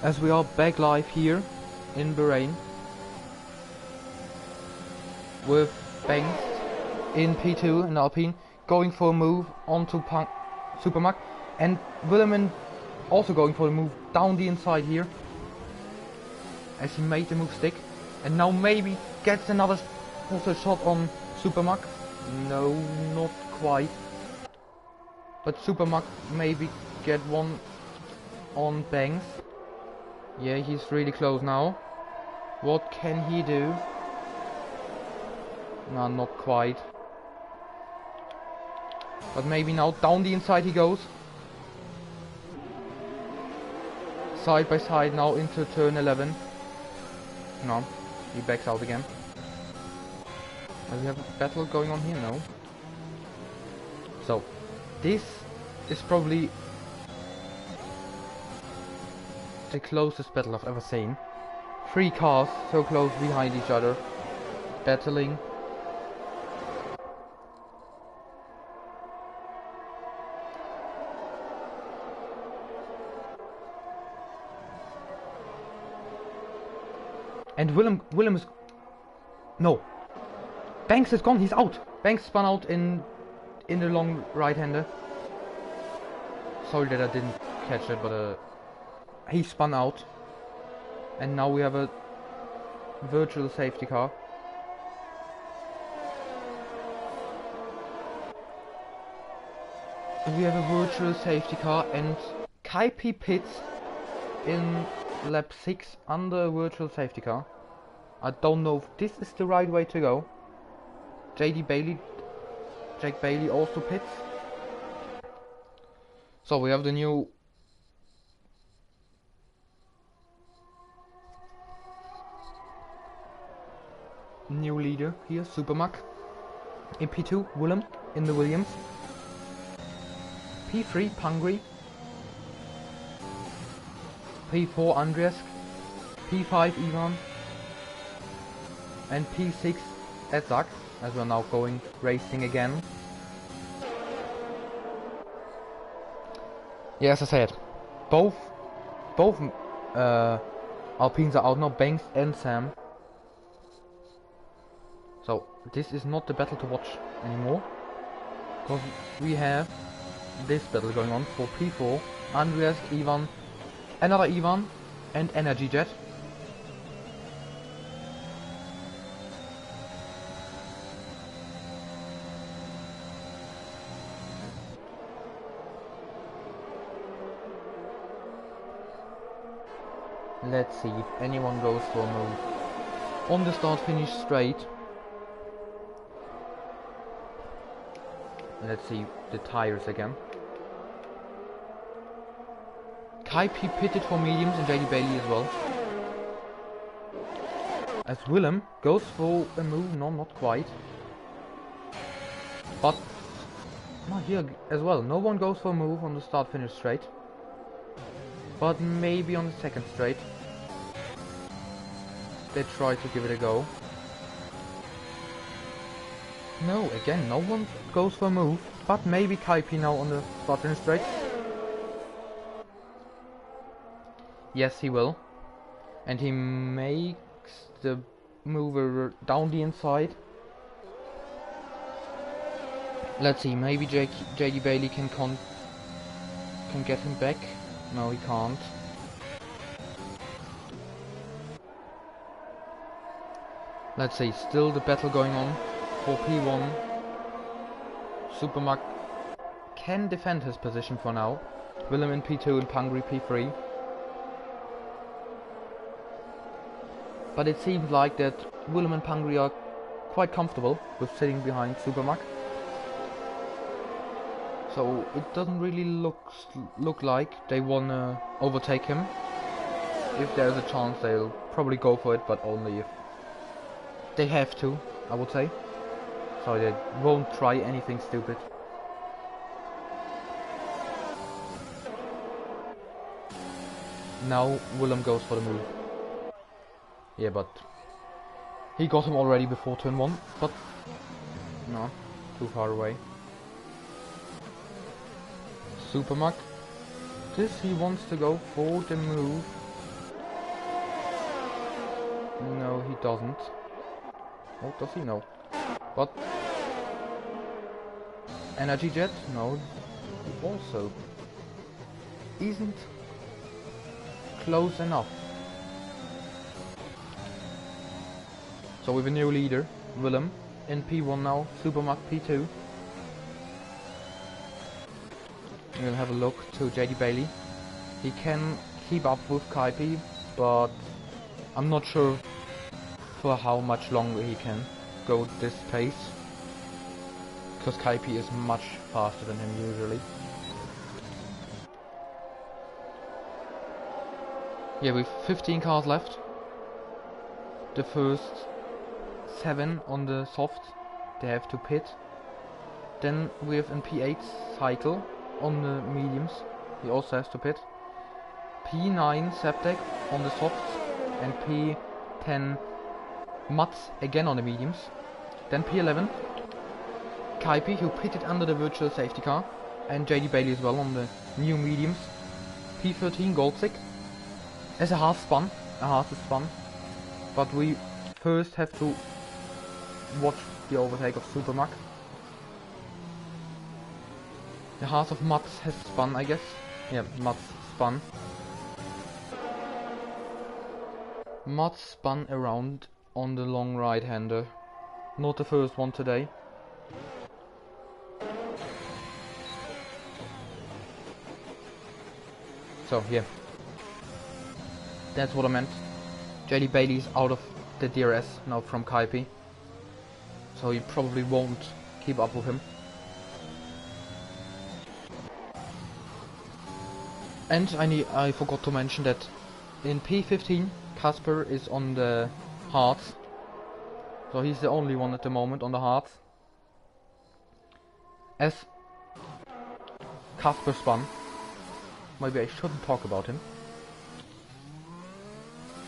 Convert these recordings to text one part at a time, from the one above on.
as we are back live here in Bahrain with Banks in P2 in Alpine going for a move onto Supermac, and Williman also going for a move down the inside here as he made the move stick, and now maybe gets another also shot on Supermac. No, not quite, but Supermac maybe get one on Banks. Yeah, he's really close now. What can he do? No, not quite. But maybe now down the inside he goes. Side by side now into turn 11. No, he backs out again. Do we have a battle going on here? No. So, this is probably the closest battle I've ever seen. 3 cars so close behind each other, battling. And Willem is... No! Banks is gone, he's out! Banks spun out in the long right-hander. Sorry that I didn't catch it, but he spun out. And now we have a virtual safety car. We have a virtual safety car, and Kaipi pits in lap 6 under a virtual safety car. I don't know if this is the right way to go. Jake Bailey also pits. So we have the new leader here, Supermac. In P2, Willem in the Williams. P3, Pangri. P4, Andreas. P5, Ivan. And P6, Edzak, as we're now going racing again. Yeah, as I said, both Alpines are out now, Banks and Sam. So this is not the battle to watch anymore, because we have this battle going on for P4, Andreas, Ivan, another Ivan, and Energy Jet. Let's see if anyone goes for a move on the start-finish straight. Let's see the tires again. Kaipi pitted for mediums and JD Bailey as well. As Willem goes for a move, no, not quite. But not here as well. No one goes for a move on the start-finish straight. But maybe on the second straight. They try to give it a go. No, again, no one goes for a move, but maybe Kaipi now on the start-finish straight. Yes, he will. And he makes the mover down the inside. Let's see, maybe JD Bailey can get him back. No, he can't. Let's see, still the battle going on for P1. Supermac can defend his position for now. Willem in P2 and Pangri P3. But it seems like that Willem and Pangri are quite comfortable with sitting behind Supermac. So it doesn't really look like they wanna overtake him. If there's a chance, they'll probably go for it, but only if they have to, I would say. So they won't try anything stupid. Now Willem goes for the move. Yeah, but he got him already before turn 1, but no, too far away. Supermac, this he wants to go for the move No, he doesn't. Oh, does he? No. But energy jet? No. He also isn't close enough. So with a new leader, Willem, in P1 now, Supermark P2. We'll have a look to JD Bailey. He can keep up with Kaipi, but I'm not sure for how much longer he can go this pace, because Kaipi is much faster than him usually. Yeah, with 15 cars left. The first 7 on the soft, they have to pit. Then we have an P8 cycle on the mediums, he also has to pit. P9 Septek on the softs, and P10 Mats again on the mediums. Then P11 Kaipi, who pitted under the virtual safety car, and JD Bailey as well on the new mediums. P13 Goldsig as a half spun, but we first have to watch the overtake of Supermac. The Heart of Mats has spun, I guess. Yeah, Mats spun. Mats spun around on the long right-hander. Not the first one today. So, yeah. That's what I meant. JD Bailey's out of the DRS now from Kaipi. So he probably won't keep up with him. And I forgot to mention that in P15 Casper is on the hards. So he's the only one at the moment on the hards. As Casper spun. Maybe I shouldn't talk about him.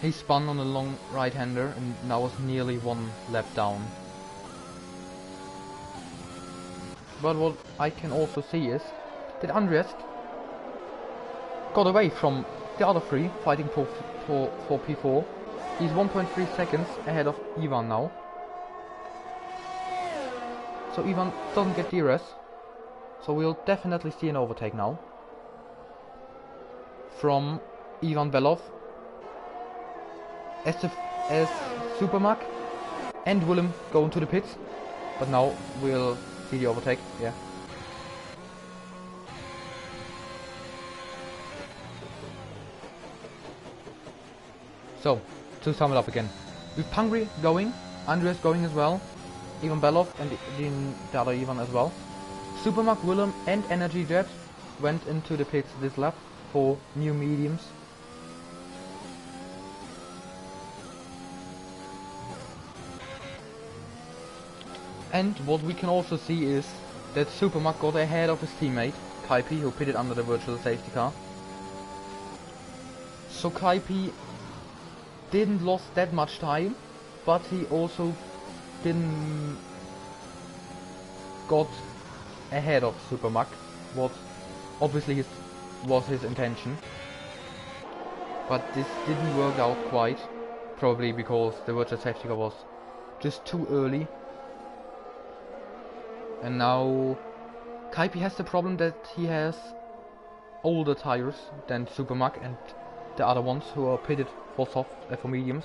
He spun on a long right-hander and now was nearly 1 lap down. But what I can also see is that Andreas got away from the other 3 fighting for P4. He's 1.3 seconds ahead of Ivan now. So Ivan doesn't get DRS. So we'll definitely see an overtake now from Ivan Belov as Supermac and Willem go into the pits. But now we'll see the overtake, yeah. So, to sum it up again. With Pangri going, Andreas going as well, Ivan Belov and the other Ivan as well. Supermac, Willem and Energy Jet went into the pits this lap for new mediums. And what we can also see is that Supermac got ahead of his teammate, Kaipi, who pitted under the virtual safety car. So Kaipi didn't lose that much time, but he also didn't got ahead of Supermac, what obviously was his intention. But this didn't work out quite, probably because the virtual safety car was just too early. And now Kaipi has the problem that he has older tires than Supermac and the other ones who are pitted for soft for mediums.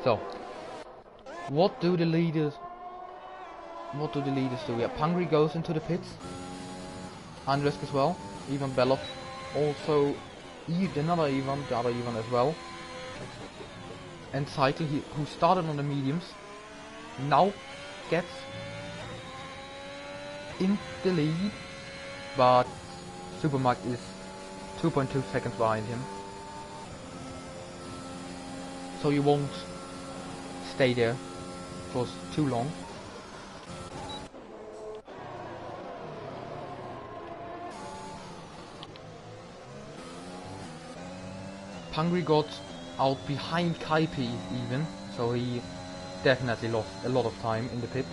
So, what do the leaders do? Yeah, Pangri goes into the pits. Andres as well. Ivan Belov also. Another Ivan, the other Ivan as well. And Cycle, who started on the mediums, now gets in the lead, but Supermac is 2.2 seconds behind him. So you won't stay there for too long. Pangri got out behind Kaipi even, so he definitely lost a lot of time in the pits.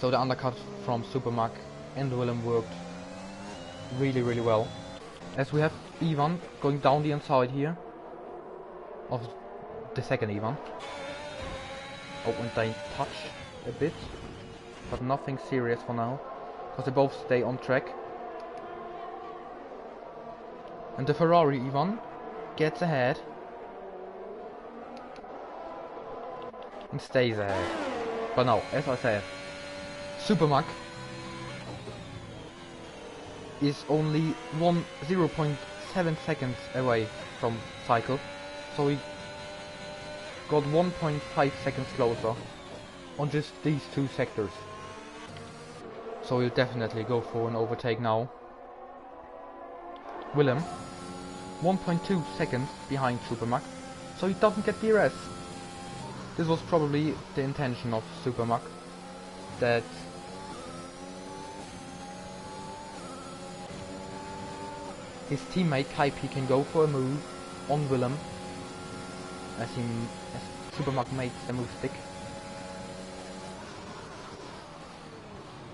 So the undercut from Supermac and Willem worked really well. As we have Ivan going down the inside here of the second Ivan. Oh, and they touch a bit, but nothing serious for now, because they both stay on track. And the Ferrari Ivan gets ahead and stays ahead. But now, as I said, Supermac is only 0.7 seconds away from Cycle, so he got 1.5 seconds closer on just these two sectors. So he'll definitely go for an overtake now. Willem, 1.2 seconds behind Supermac, so he doesn't get DRS. This was probably the intention of Supermac, that his teammate Kaipi can go for a move on Willem as Supermac makes the move stick.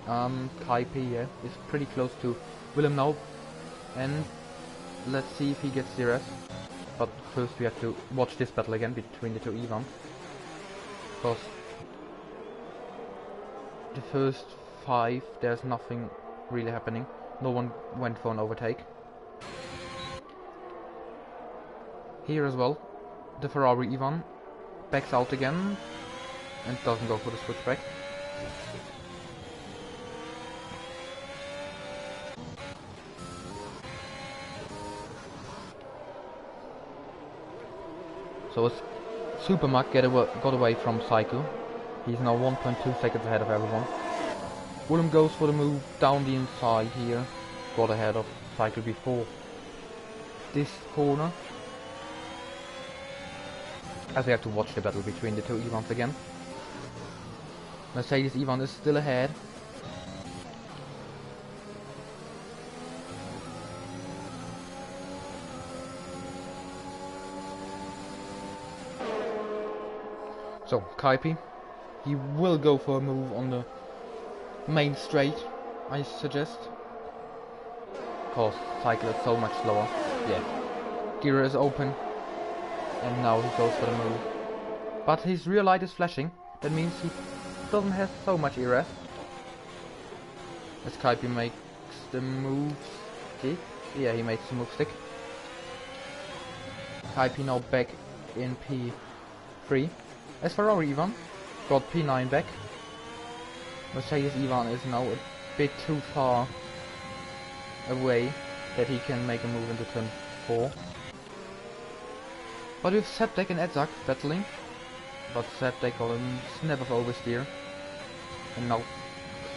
Kaipi, yeah, is pretty close to Willem now, and let's see if he gets DRS. But first we have to watch this battle again between the two Ivans, because the first 5 there's nothing really happening. No one went for an overtake. Here as well, the Ferrari Ivan backs out again and doesn't go for the switchback. So as Supermac got away from Cycle, he's now 1.2 seconds ahead of everyone. Willem goes for the move down the inside here, got ahead of Cycle before this corner. As we have to watch the battle between the two Ivans again. Mercedes Ivan is still ahead. So, Kaipi, he will go for a move on the main straight, I suggest. Cause Cycle is so much slower. Yeah. Gear is open. And now he goes for the move. But his rear light is flashing. That means he doesn't have so much ERS. As Kaipi makes the move stick. Yeah, he makes the move stick. Kaipi now back in P3. As Ferrari Ivan got P9 back. Mercedes Ivan is now a bit too far away that he can make a move into turn 4. But with Septek and Edzak battling, but Septek got a snap of oversteer, and now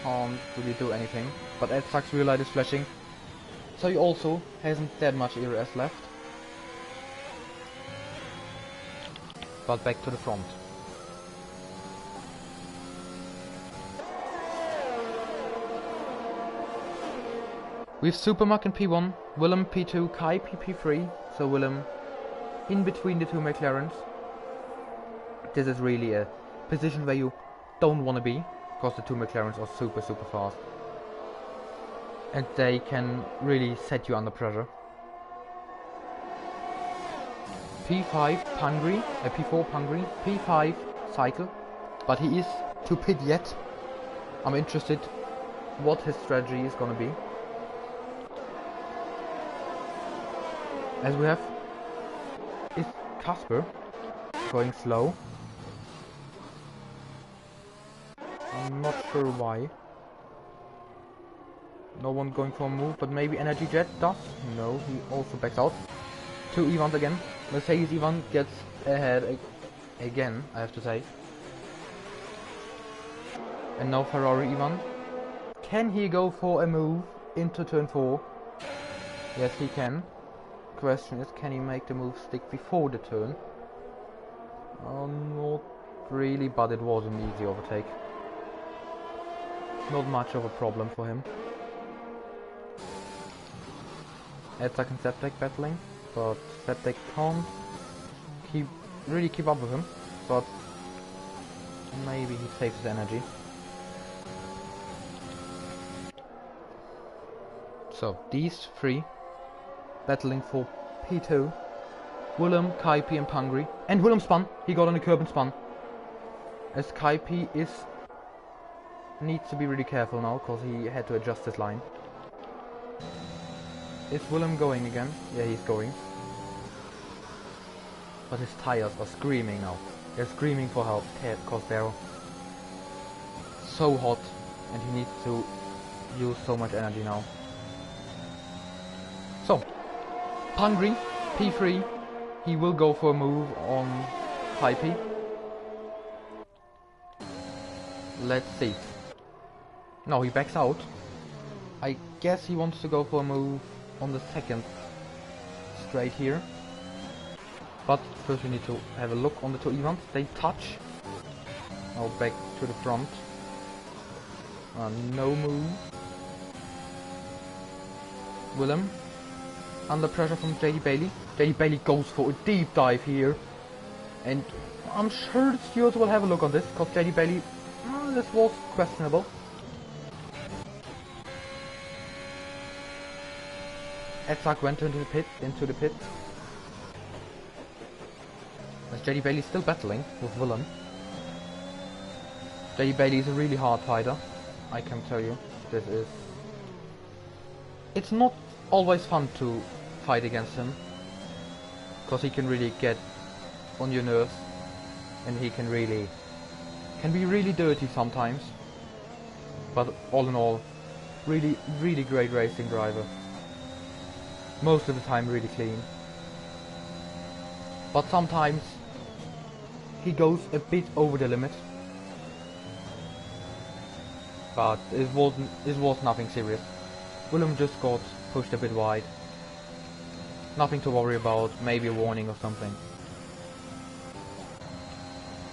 can't really do anything. But Edzak's rear light is flashing, so he also hasn't that much ERS left. But back to the front. With Supermac in P1, Willem P2, Kaipi P3, so Willem in between the two McLarens. This is really a position where you don't want to be, because the two McLarens are super fast. And they can really set you under pressure. P5 Pangri, P4 Pangri, P5 Cycle, but he is to pit yet. I'm interested what his strategy is gonna be. As we have is Casper going slow. I'm not sure why. No one going for a move, but maybe Energy Jet does. No, he also backs out. Two Ivans again. Mercedes Ivan gets ahead again, I have to say. And now Ferrari Ivan. Can he go for a move into turn 4? Yes, he can. Question is, can he make the move stick before the turn? Not really, but it was an easy overtake. Not much of a problem for him. Edzak and Septek battling, but Septek can't really keep up with him, but maybe he saves his energy. So these three battling for P2. Willem, Kaipi and Pangri. And Willem spun. He got on the curb and spun. As Kaipi needs to be really careful now, because he had to adjust his line. Is Willem going again? Yeah, he's going. But his tires are screaming now. They're screaming for help, because they're so hot and he needs to use so much energy now. So, Pangri, P3, he will go for a move on Kaipi. Let's see. No, he backs out. I guess he wants to go for a move on the second straight here. But first we need to have a look on the two events. They touch. Now back to the front. No move. Willem. Under pressure from JD Bailey. JD Bailey goes for a deep dive here. And I'm sure the stewards will have a look on this, because JD Bailey, this was questionable. Etzak went into the pit. As JD Bailey still battling with Willem. JD Bailey is a really hard fighter, I can tell you. It's not always fun to fight against him, because he can really get on your nerves, and he can be really dirty sometimes. But all in all, really great racing driver. Most of the time really clean. But sometimes he goes a bit over the limit. But it was nothing serious. Willem just got pushed a bit wide. Nothing to worry about, maybe a warning or something.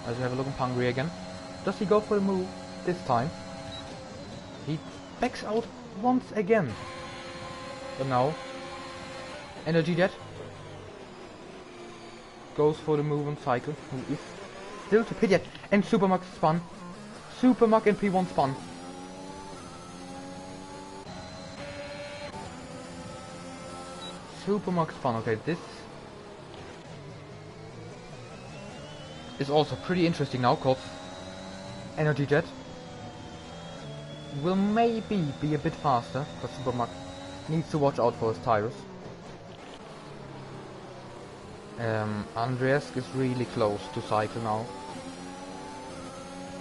As we have a look at Pangri again. Does he go for a move this time? He backs out once again. But now, Energy Jet goes for the move on Cycle, who is still to pit yet. And Supermax spun. Supermax and P1 spun. Supermax spun. Okay, this is also pretty interesting now, because Energy Jet will maybe be a bit faster, because Supermax needs to watch out for his tires. Andreas is really close to Cycle now.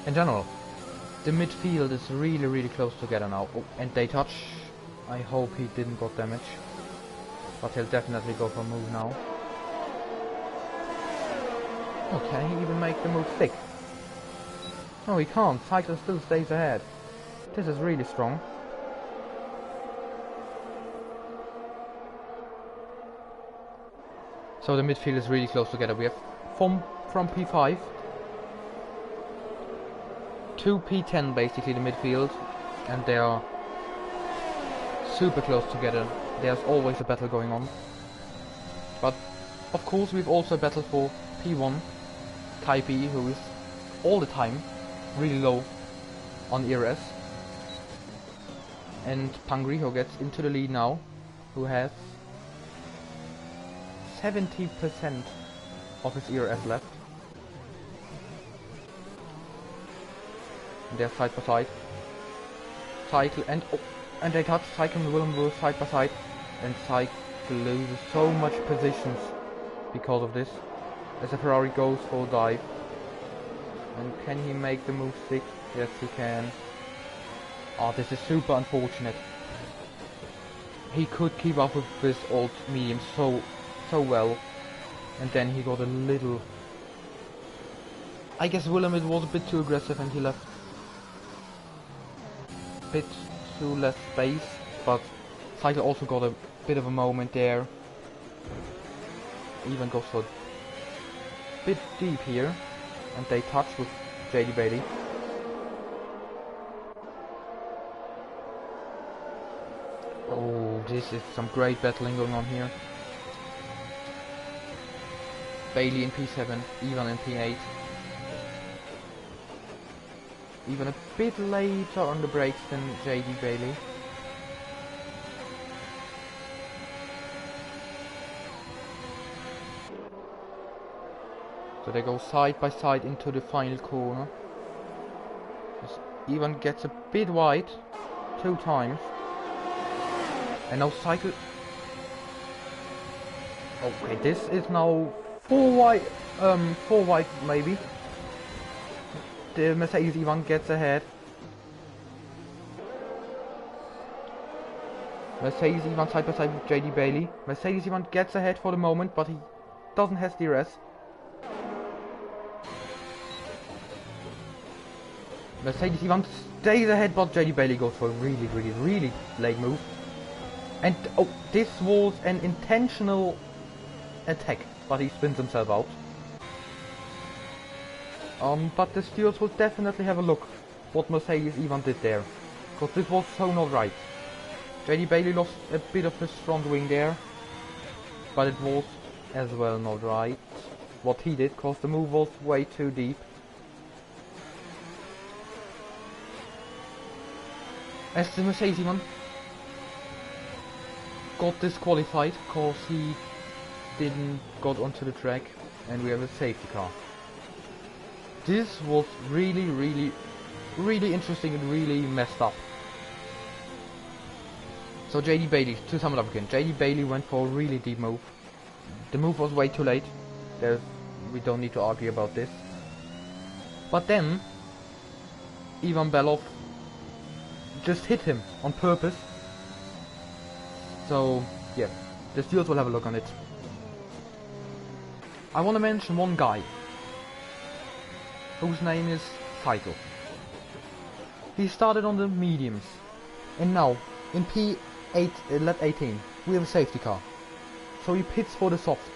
In general, the midfield is really close together now. Oh, and they touch. I hope he didn't got damage. But he'll definitely go for a move now. Oh, can he even make the move thick? No, he can't. Cycle still stays ahead. This is really strong. So the midfield is really close together. We have from P5 to P10 basically the midfield, and they are super close together. There's always a battle going on. But of course we've also a battle for P1, Kaipi, who is all the time really low on ERS. And Pangri, who gets into the lead now, who has 70% of his ERS left. And they're side by side. Cycle and they touch. Cycle and Willem were side by side, and Cycle loses so much positions because of this. As the Ferrari goes for a dive. And can he make the move stick? Yes, he can. Oh, this is super unfortunate. He could keep up with this old medium so well, and then he got a little... I guess Willem was a bit too aggressive and he left a bit too less space, but Cycle also got a bit of a moment there. Even goes for a bit deep here, and they touch with JD Bailey. Oh, this is some great battling going on here. Bailey in P7, Ivan in P8. Even a bit later on the brakes than JD Bailey. So they go side by side into the final corner. This Ivan gets a bit wide 2 times. And now cycle. Okay, this is now 4 wide maybe. The Mercedes Ivan gets ahead. Mercedes Ivan side by side with JD Bailey. Mercedes Ivan gets ahead for the moment, but he doesn't have DRS. Mercedes Ivan stays ahead, but JD Bailey goes for a really late move. And oh, this was an intentional attack, but he spins himself out. But the stewards will definitely have a look what Mercedes Ivan did there, because this was so not right. JD Bailey lost a bit of his front wing there, but it was as well not right what he did, because the move was way too deep. As the Mercedes Ivan got disqualified because he didn't got onto the track, and we have a safety car. This was really interesting and really messed up. So JD Bailey, to sum it up again, JD Bailey went for a really deep move. The move was way too late. We don't need to argue about this. But then Ivan Belov just hit him on purpose. So yeah, the stewards will have a look on it. I want to mention one guy whose name is Cycle. He started on the mediums, and now in P8 lap 18 we have a safety car. So he pits for the softs.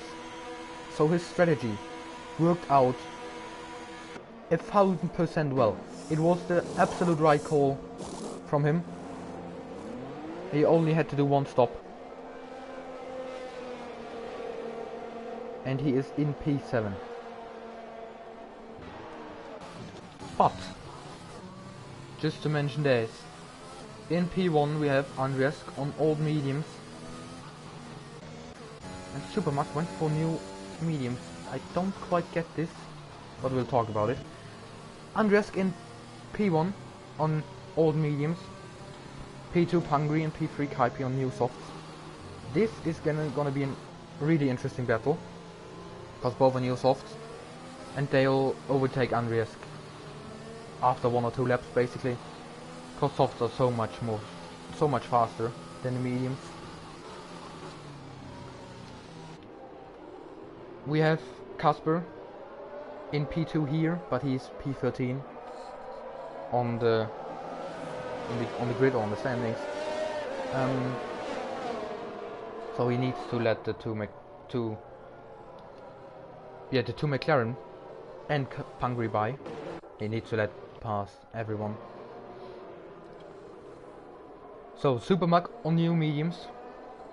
So his strategy worked out 1000% well. It was the absolute right call from him. He only had to do one stop. And he is in P7. But, just to mention this, in P1 we have Andreas on old mediums. And Supermax went for new mediums. I don't quite get this, but we'll talk about it. Andreas in P1 on old mediums. P2 Hungary and P3 Kaipi on new softs. This is gonna be a really interesting battle, because both are new softs, and they'll overtake Andreas after 1 or 2 laps basically, because softs are so much faster than the mediums. We have Casper in P2 here, but he's P13 on the grid or on the standings. So he needs to let the two McLaren and Hungary by. He needs to let pass everyone. So Supermac on new mediums.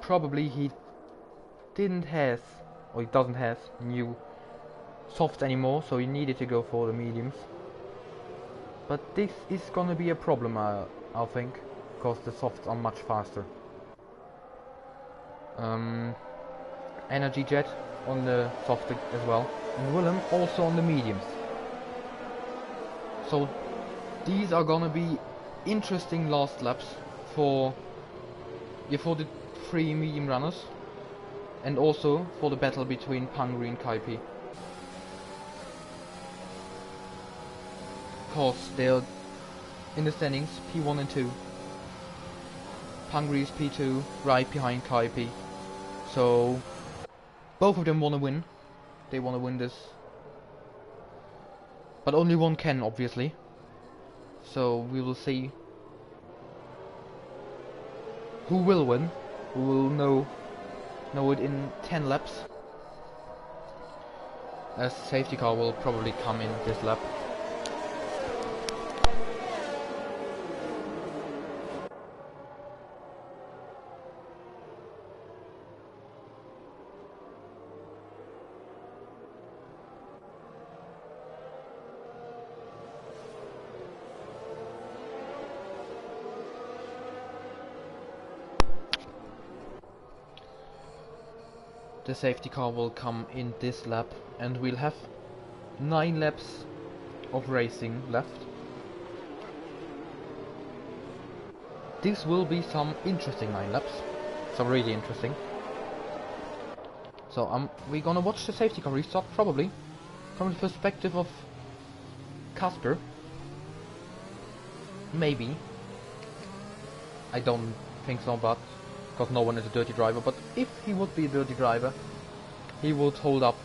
Probably he doesn't have new softs anymore, so he needed to go for the mediums. But this is gonna be a problem, I think, because the softs are much faster. Energy Jet on the soft as well, and Willem also on the mediums. So these are gonna be interesting last laps for the 3 medium runners, and also for the battle between Hungary and Kaipi. Because they're in the standings P1 and 2. Hungary is P2, right behind Kaipi. So both of them want to win. They want to win this. But only one can, obviously. So we will see who will win. We will know it in 10 laps. As safety car will probably come in this lap. The safety car will come in this lap, and we'll have 9 laps of racing left. This will be some interesting 9 laps. So really interesting. So we're gonna watch the safety car restart, probably. From the perspective of Casper. Maybe. I don't think so, but because no one is a dirty driver. But if he would be a dirty driver, he would hold up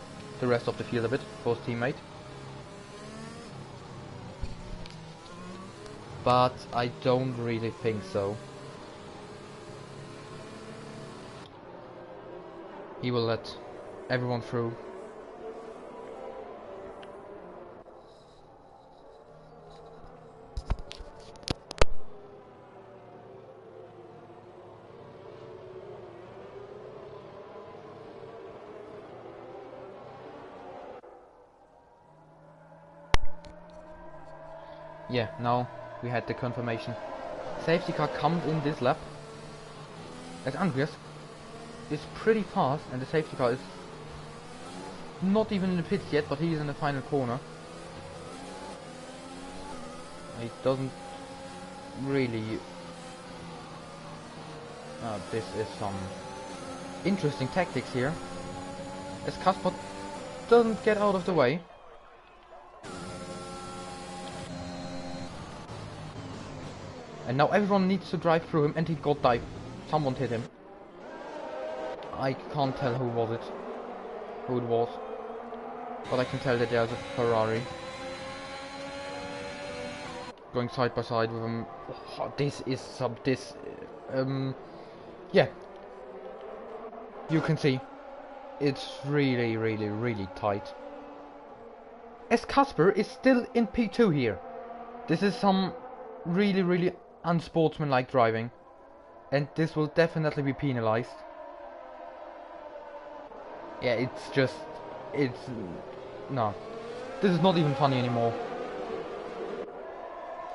the rest of the field a bit for his teammate. But I don't really think so. He will let everyone through. Yeah, now we had the confirmation. Safety car comes in this lap. As Andreas is pretty fast, and the safety car is not even in the pits yet, but he is in the final corner. He doesn't really... this is some interesting tactics here. As Kasper doesn't get out of the way. And now everyone needs to drive through him, and he got dived. Someone hit him. I can't tell who it was. But I can tell that there's a Ferrari going side by side with him. Oh, yeah. You can see it's really, really, really tight. As Casper is still in P2 here. This is some really, really unsportsmanlike driving, and this will definitely be penalized. Yeah, no, this is not even funny anymore.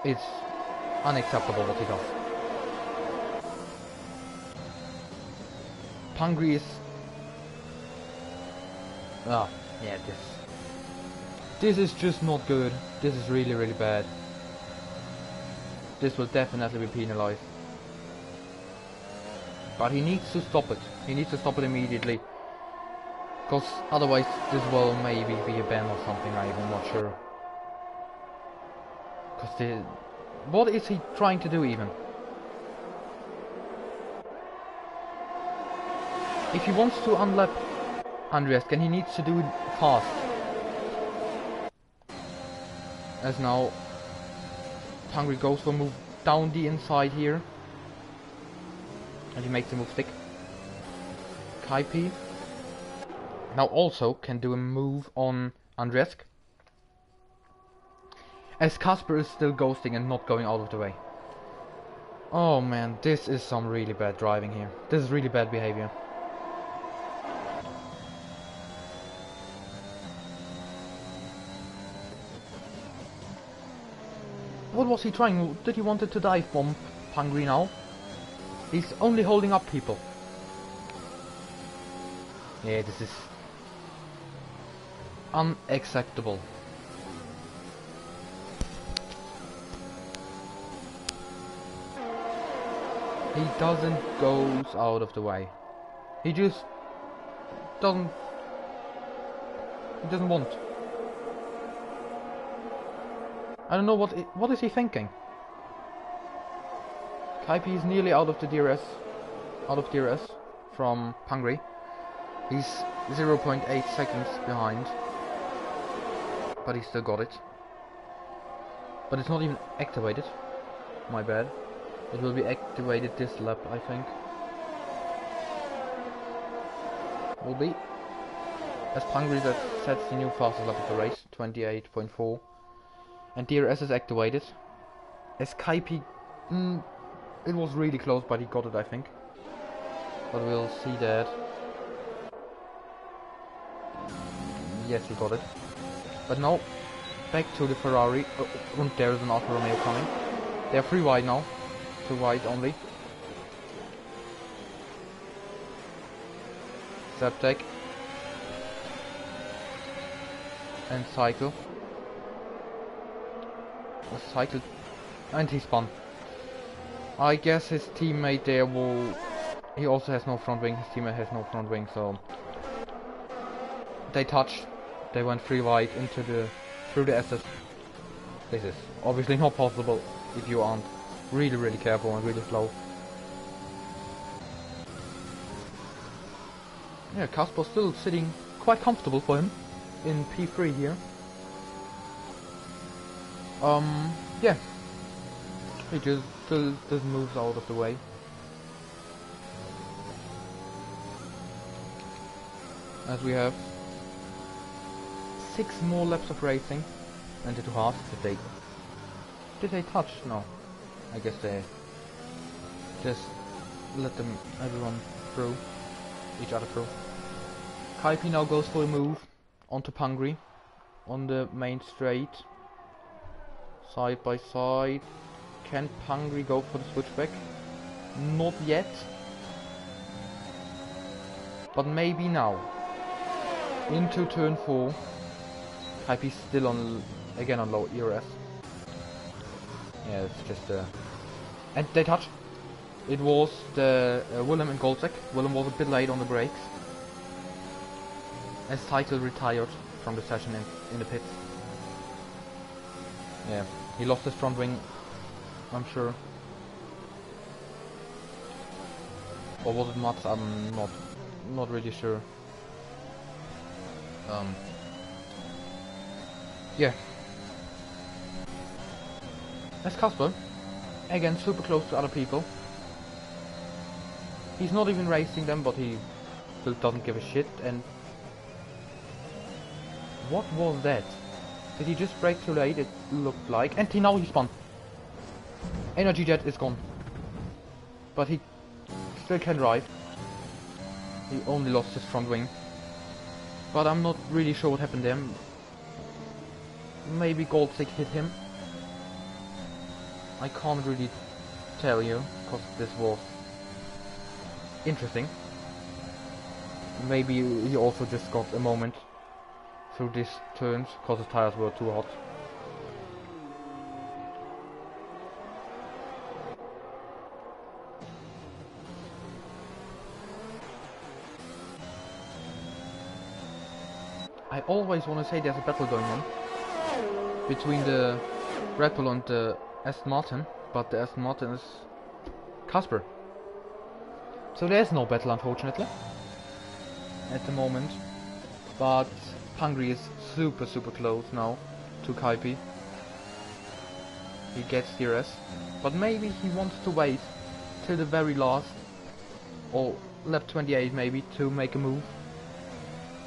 It's unacceptable what he does. Pangri is... yeah, this is just not good. This is really, really bad. This will definitely be penalized. But he needs to stop it. He needs to stop it immediately. Because otherwise this will maybe be a ban or something, I'm not sure. Because what is he trying to do even? If he wants to unlap Andreas, then he needs to do it fast. As now Hungry goes for a move down the inside here. And he makes the move stick. Kaipi now also can do a move on Andreas. As Casper is still ghosting and not going out of the way. Oh man, this is some really bad driving here. This is really bad behavior. What was he trying? Did he wanted to dive bomb Pangri now? He's only holding up people. Yeah, this is unacceptable. He doesn't goes out of the way. He just doesn't. He doesn't want. I don't know what is he thinking. Kaipi is nearly out of the DRS, from Pangri. He's 0.8 seconds behind, but he still got it. But it's not even activated. My bad. It will be activated this lap, I think. Will be. As Pangri sets the new fastest lap of the race, 28.4. And DRS is activated. As Kaipi, it was really close, but he got it, I think. But we'll see that. Yes, he got it. But now, back to the Ferrari. And there is an Alfa Romeo coming. They are 3 wide now. 2 wide only. Septek. and cycle. Cycle, and he spun. I guess his teammate there will... He also has no front wing, his teammate has no front wing, so... They touched, they went free wide into the... through the SS. This is obviously not possible if you aren't really careful and really slow. Yeah, Casper's still sitting quite comfortable for him in P3 here. Yeah. He just still moves out of the way. As we have 6 more laps of racing and the 2 halves. Did they touch? No. I guess they just let everyone through, each other through. Kaipi now goes for a move onto Pangri on the main straight. Side by side. Can Pangri go for the switchback? Not yet. But maybe now. Into turn 4. Kaipi's still on, again on low ERS. Yeah, it's just and they touched. It was the Willem and Goldsek. Willem was a bit late on the brakes. As Cycle retired from the session in the pits. Yeah, he lost his front wing, I'm sure. Or was it Mats? I'm not really sure. Yeah. That's Casper. Again, super close to other people. He's not even racing them, but he still doesn't give a shit. And what was that? Did he just brake too late? It looked like. And now he spun. Energy jet is gone. But he still can drive. He only lost his front wing. But I'm not really sure what happened there. Maybe Goldsek hit him. I can't really tell you, because this was interesting. Maybe he also just got a moment through these turns, because his tires were too hot. I always want to say there's a battle going on between the Red Bull and the Aston Martin, but the Aston Martin is Casper. So there's no battle, unfortunately, at the moment. But Pangri is super close now to Kaipi. He gets DRS, but maybe he wants to wait till the very last, or lap 28 maybe, to make a move.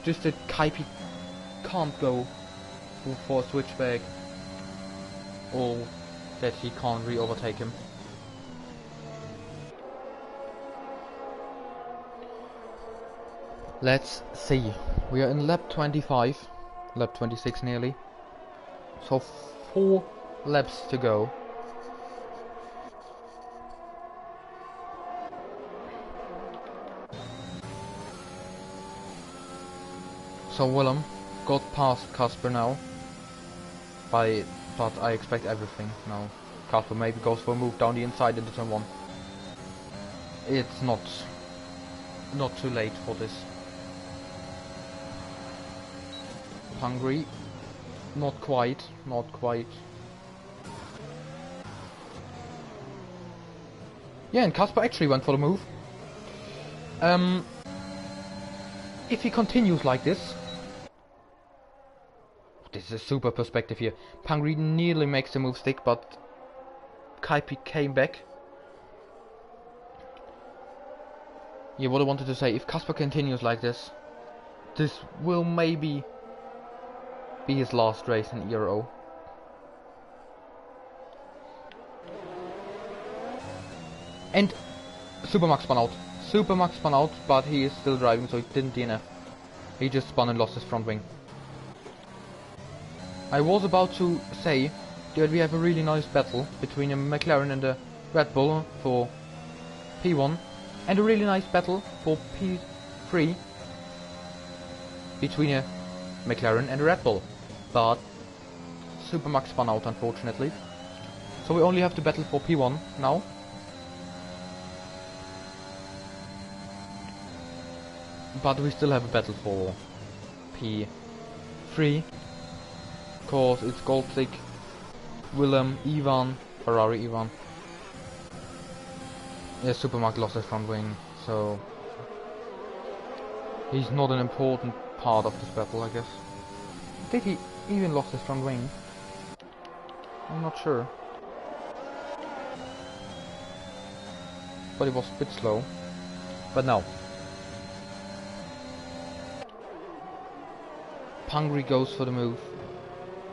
Just that Kaipi can't go for a switchback, or that he can't re-overtake him. Let's see. We are in lap 25, lap 26 nearly. So 4 laps to go. So Willem got past Casper now. But I expect everything now. Casper maybe goes for a move down the inside into turn 1. It's not too late for this. Hungry. Not quite. Yeah, and Casper actually went for the move. If he continues like this... This is a super perspective here. Pangri nearly makes the move stick, but Kaipi came back. Yeah, what I wanted to say, if Casper continues like this, this will maybe be his last race in ERO. And Supermax spun out. Supermax spun out, but he is still driving, so he didn't DNF. He just spun and lost his front wing. I was about to say that we have a really nice battle between a McLaren and a Red Bull for P1, and a really nice battle for P3 between a McLaren and a Red Bull. but Supermax spun out unfortunately. So we only have to battle for P1 now. But we still have a battle for P3. Cause it's Goldstick, Willem, Ivan, Ferrari Ivan. Yeah, Supermark lost his front wing, so he's not an important part of this battle, I guess. Did he even lost his front wing? I'm not sure. But it was a bit slow. But no. Pangri goes for the move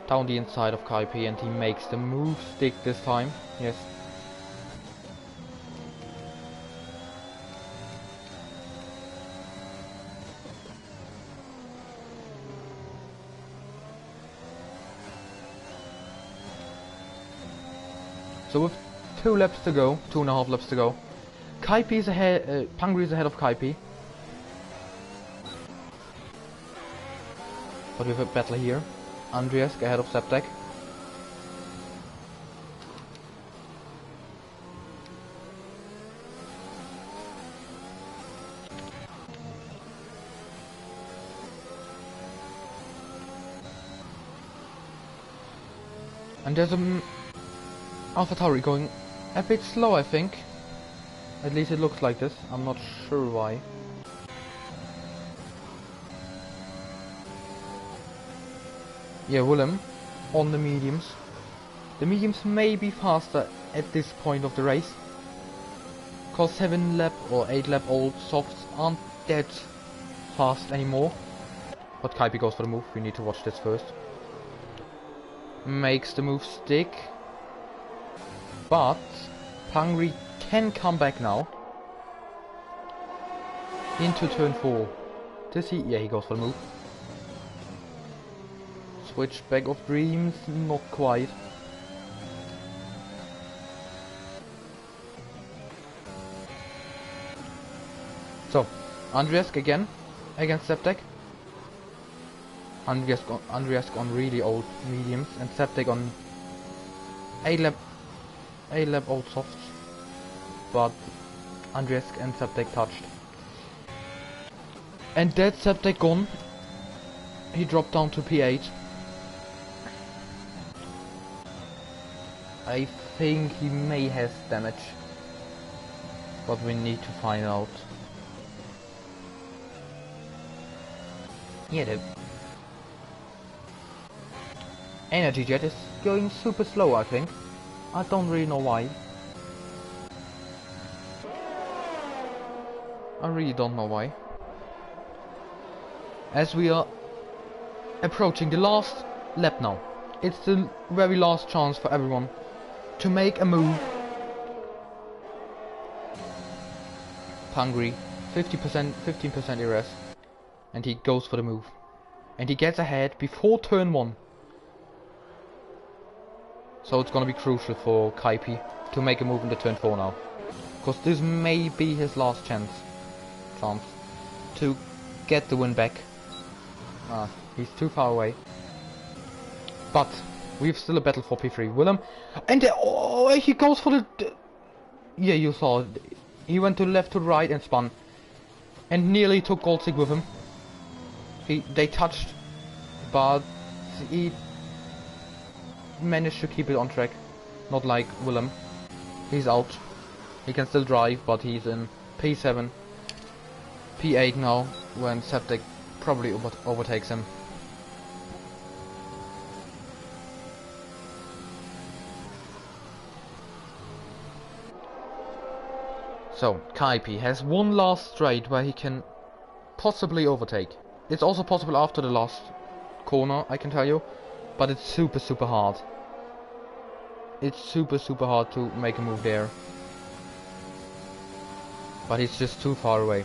down the inside of Kaipi, and he makes the move stick this time. Yes. So with 2 laps to go, 2.5 laps to go, Kaipi is ahead. Pangri is ahead of Kaipi. But we have a battle here. Andreas ahead of Septek. And there's a AlphaTauri going a bit slow, I think. At least it looks like this. I'm not sure why. Yeah, Willem on the mediums. The mediums may be faster at this point of the race, cause 7 lap or 8 lap old softs aren't that fast anymore. But Kaipi goes for the move, we need to watch this first. Makes the move stick. But Pangri can come back now. Into turn 4. Does he? Yeah, he goes for the move. Switchback of dreams, not quite. So, Andreas again against Septek. Andreas on really old mediums and Septek on 8 lap old softs. But Andreas and Septek touched. And that's Septek gone. He dropped down to P8. I think he may have damage, but we need to find out. Yeah, the energy jet is going super slow, I think. I don't really know why. I really don't know why. As we are approaching the last lap now. It's the very last chance for everyone to make a move. Pangri, 50%, 15% ERS, and he goes for the move. And he gets ahead before turn 1. So it's gonna be crucial for Kaipi to make a move into turn 4 now. Because this may be his last chance to get the win back. He's too far away. But we've still a battle for P3. Willem, and oh, he goes for the. Yeah, you saw it. He went to left to right and spun, and nearly took Goldstick with him. They touched, but he managed to keep it on track. Not like Willem. He's out. He can still drive, but he's in P7, P8 now. When Septek probably overtakes him. So, Kaipi has one last straight where he can possibly overtake. It's also possible after the last corner, I can tell you, but it's super hard. It's super hard to make a move there. But he's just too far away.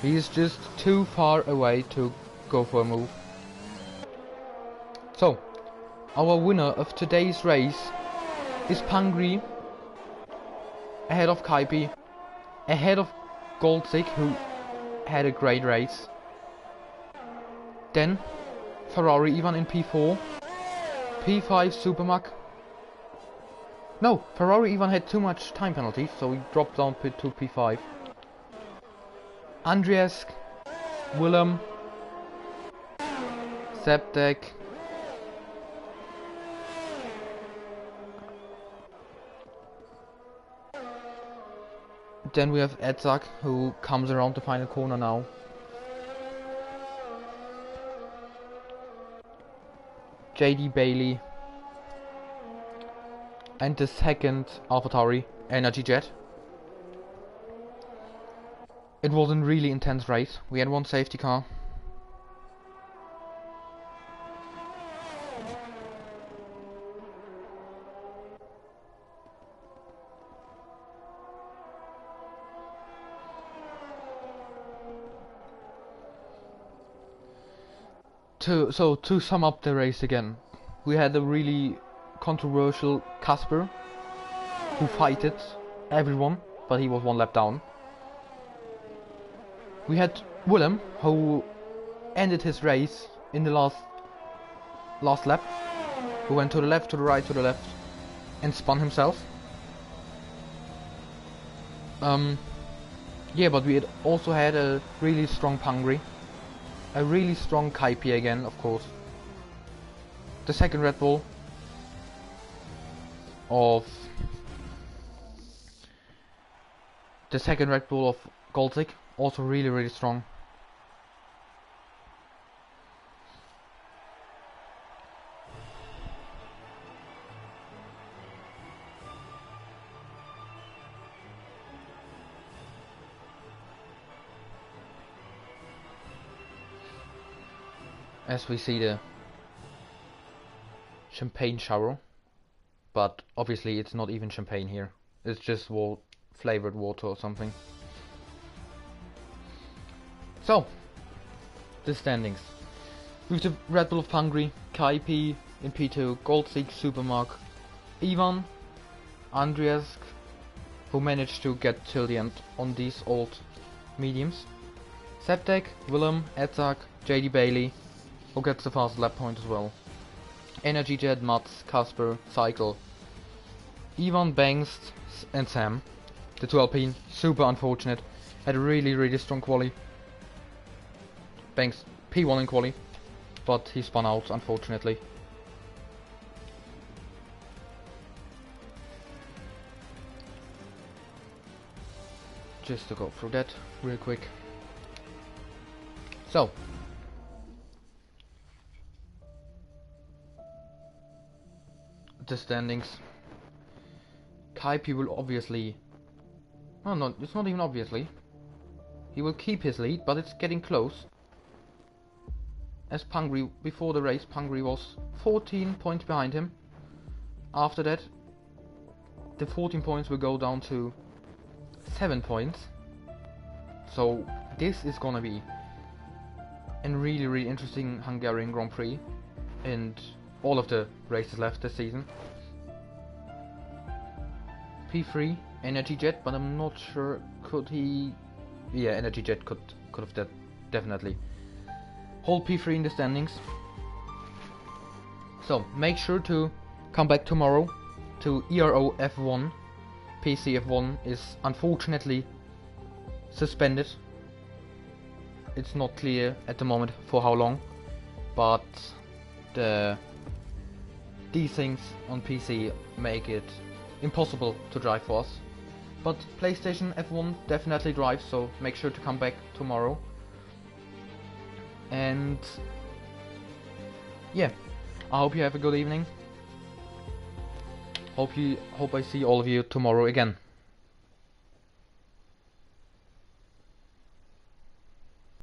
He's just too far away to go for a move. So, our winner of today's race is Pangri, ahead of Kaipi, ahead of Goldstick, who had a great race. Then Ferrari even in P4. P5 Supermac. No, Ferrari even had too much time penalties, so he dropped down to P5. Andriesk, Willem, Septek, then we have Edzak, who comes around the final corner now. JD Bailey, and the second AlphaTauri, Energy Jet. It was a really intense race. We had one safety car. To sum up the race again, we had a really controversial Casper, who fighted everyone, but he was one lap down. We had Willem, who ended his race in the last lap, who went to the left, to the right, to the left, and spun himself. Yeah, but we had also had a really strong Pangri, a really strong Kaipi again, of course. The second Red Bull of Golzik, also really strong. As we see the champagne shower, but obviously it's not even champagne here, it's just flavored water or something. So, the standings. With the Red Bull of Hungary, Kaipi in P2, Goldsig, Supermark, Ivan, Andriesk, who managed to get till the end on these old mediums, Septek, Willem, Edzak, JD Bailey, who gets the fast lap point as well, Energy Jet, Mats, Casper, Cycle, Ivan, Bangst, and Sam. The 2 Alpine, super unfortunate, had a really strong quali. Bangst P1 in quali, but he spun out unfortunately. Just to go through that real quick. So, the standings. Kaipi will obviously... Oh no, it's not even obviously. He will keep his lead, but it's getting close. As Pangri, before the race, Pangri was 14 points behind him. After that, the 14 points will go down to 7 points. So this is gonna be a really interesting Hungarian Grand Prix, and all of the races left this season. P3 Energy Jet, but I'm not sure, could he... Yeah, Energy Jet could have definitely hold P3 in the standings. So make sure to come back tomorrow to ERO F1. PC F1 is unfortunately suspended. It's not clear at the moment for how long, but these things on PC make it impossible to drive for us. But PlayStation F1 definitely drives, so make sure to come back tomorrow. And yeah, I hope you have a good evening. Hope I see all of you tomorrow again.